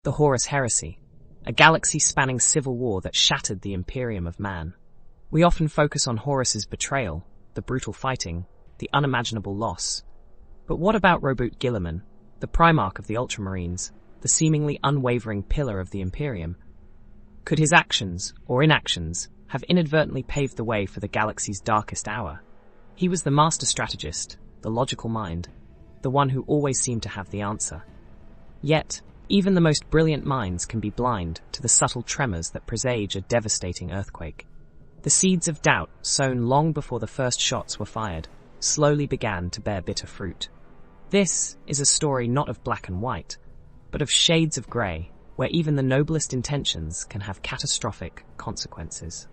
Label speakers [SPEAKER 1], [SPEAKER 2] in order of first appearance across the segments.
[SPEAKER 1] The Horus Heresy, a galaxy-spanning civil war that shattered the Imperium of man. We often focus on Horus's betrayal, the brutal fighting, the unimaginable loss. But what about Roboute Guilliman, the Primarch of the Ultramarines, the seemingly unwavering pillar of the Imperium? Could his actions, or inactions, have inadvertently paved the way for the galaxy's darkest hour? He was the master strategist, the logical mind, the one who always seemed to have the answer. Yet, even the most brilliant minds can be blind to the subtle tremors that presage a devastating earthquake. The seeds of doubt, sown long before the first shots were fired, slowly began to bear bitter fruit. This is a story not of black and white, but of shades of grey, where even the noblest intentions can have catastrophic consequences.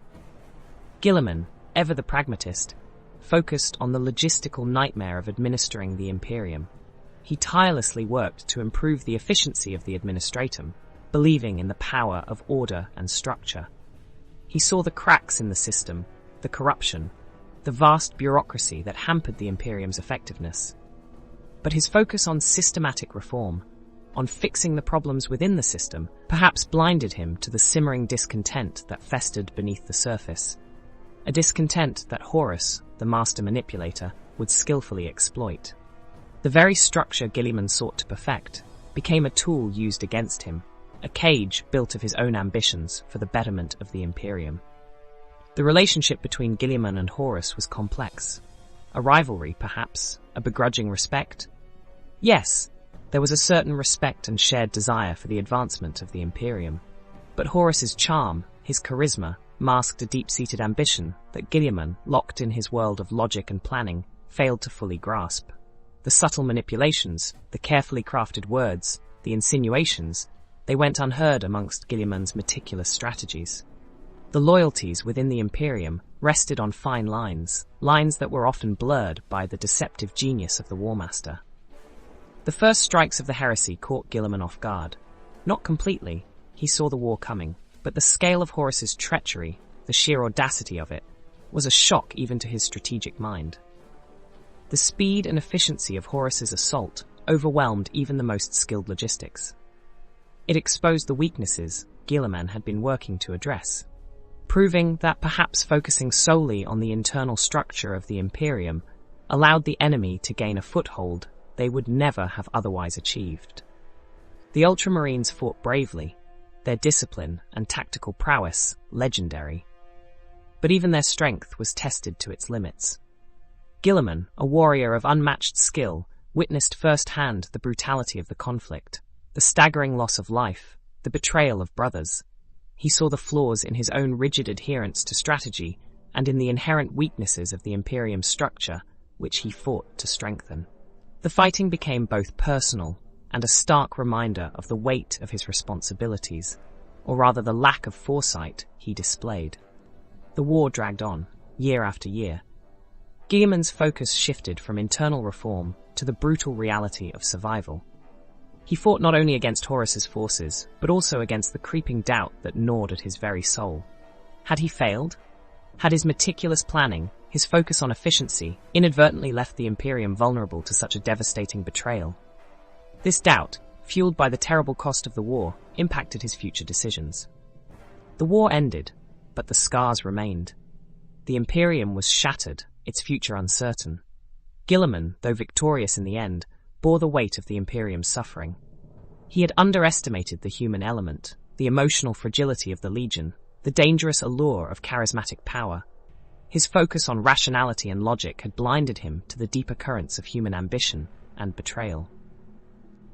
[SPEAKER 1] Guilliman, ever the pragmatist, focused on the logistical nightmare of administering the Imperium. He tirelessly worked to improve the efficiency of the administratum, believing in the power of order and structure. He saw the cracks in the system, the corruption, the vast bureaucracy that hampered the Imperium's effectiveness. But his focus on systematic reform, on fixing the problems within the system, perhaps blinded him to the simmering discontent that festered beneath the surface. A discontent that Horus, the master manipulator, would skillfully exploit. The very structure Guilliman sought to perfect became a tool used against him, a cage built of his own ambitions for the betterment of the Imperium. The relationship between Guilliman and Horus was complex. A rivalry, perhaps, a begrudging respect? Yes, there was a certain respect and shared desire for the advancement of the Imperium. But Horus's charm, his charisma, masked a deep-seated ambition that Guilliman, locked in his world of logic and planning, failed to fully grasp. The subtle manipulations, the carefully crafted words, the insinuations, they went unheard amongst Guilliman's meticulous strategies. The loyalties within the Imperium rested on fine lines, lines that were often blurred by the deceptive genius of the War Master. The first strikes of the heresy caught Guilliman off guard. Not completely, he saw the war coming, but the scale of Horus's treachery, the sheer audacity of it, was a shock even to his strategic mind. The speed and efficiency of Horus's assault overwhelmed even the most skilled logistics. It exposed the weaknesses Guilliman had been working to address, proving that perhaps focusing solely on the internal structure of the Imperium allowed the enemy to gain a foothold they would never have otherwise achieved. The Ultramarines fought bravely, their discipline and tactical prowess legendary. But even their strength was tested to its limits. Guilliman, a warrior of unmatched skill, witnessed firsthand the brutality of the conflict, the staggering loss of life, the betrayal of brothers. He saw the flaws in his own rigid adherence to strategy and in the inherent weaknesses of the Imperium's structure, which he fought to strengthen. The fighting became both personal and a stark reminder of the weight of his responsibilities, or rather the lack of foresight he displayed. The war dragged on, year after year. Guilliman's focus shifted from internal reform to the brutal reality of survival. He fought not only against Horus's forces, but also against the creeping doubt that gnawed at his very soul. Had he failed? Had his meticulous planning, his focus on efficiency, inadvertently left the Imperium vulnerable to such a devastating betrayal? This doubt, fueled by the terrible cost of the war, impacted his future decisions. The war ended, but the scars remained. The Imperium was shattered, its future uncertain. Guilliman, though victorious in the end, bore the weight of the Imperium's suffering. He had underestimated the human element, the emotional fragility of the Legion, the dangerous allure of charismatic power. His focus on rationality and logic had blinded him to the deeper currents of human ambition and betrayal.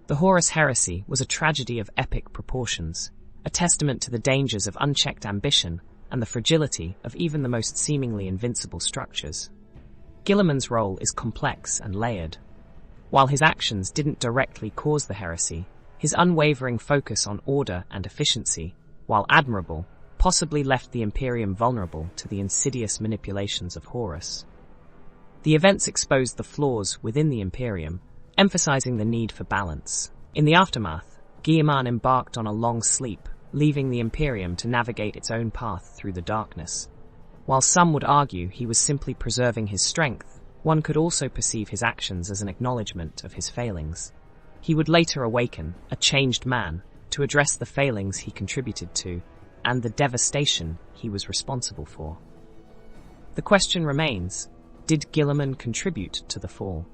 [SPEAKER 1] The Horus Heresy was a tragedy of epic proportions, a testament to the dangers of unchecked ambition and the fragility of even the most seemingly invincible structures. Guilliman's role is complex and layered. While his actions didn't directly cause the heresy, his unwavering focus on order and efficiency, while admirable, possibly left the Imperium vulnerable to the insidious manipulations of Horus. The events exposed the flaws within the Imperium, emphasizing the need for balance. In the aftermath, Guilliman embarked on a long sleep, leaving the Imperium to navigate its own path through the darkness. While some would argue he was simply preserving his strength, one could also perceive his actions as an acknowledgement of his failings. He would later awaken, a changed man, to address the failings he contributed to and the devastation he was responsible for. The question remains, did Guilliman contribute to the fall?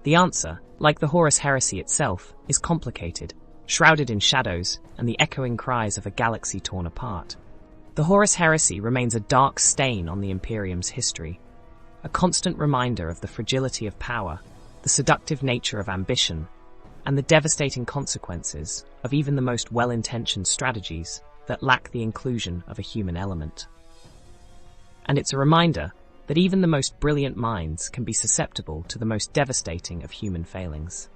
[SPEAKER 1] The answer, like the Horus Heresy itself, is complicated, shrouded in shadows and the echoing cries of a galaxy torn apart. The Horus Heresy remains a dark stain on the Imperium's history, a constant reminder of the fragility of power, the seductive nature of ambition, and the devastating consequences of even the most well-intentioned strategies that lack the inclusion of a human element. And it's a reminder that even the most brilliant minds can be susceptible to the most devastating of human failings.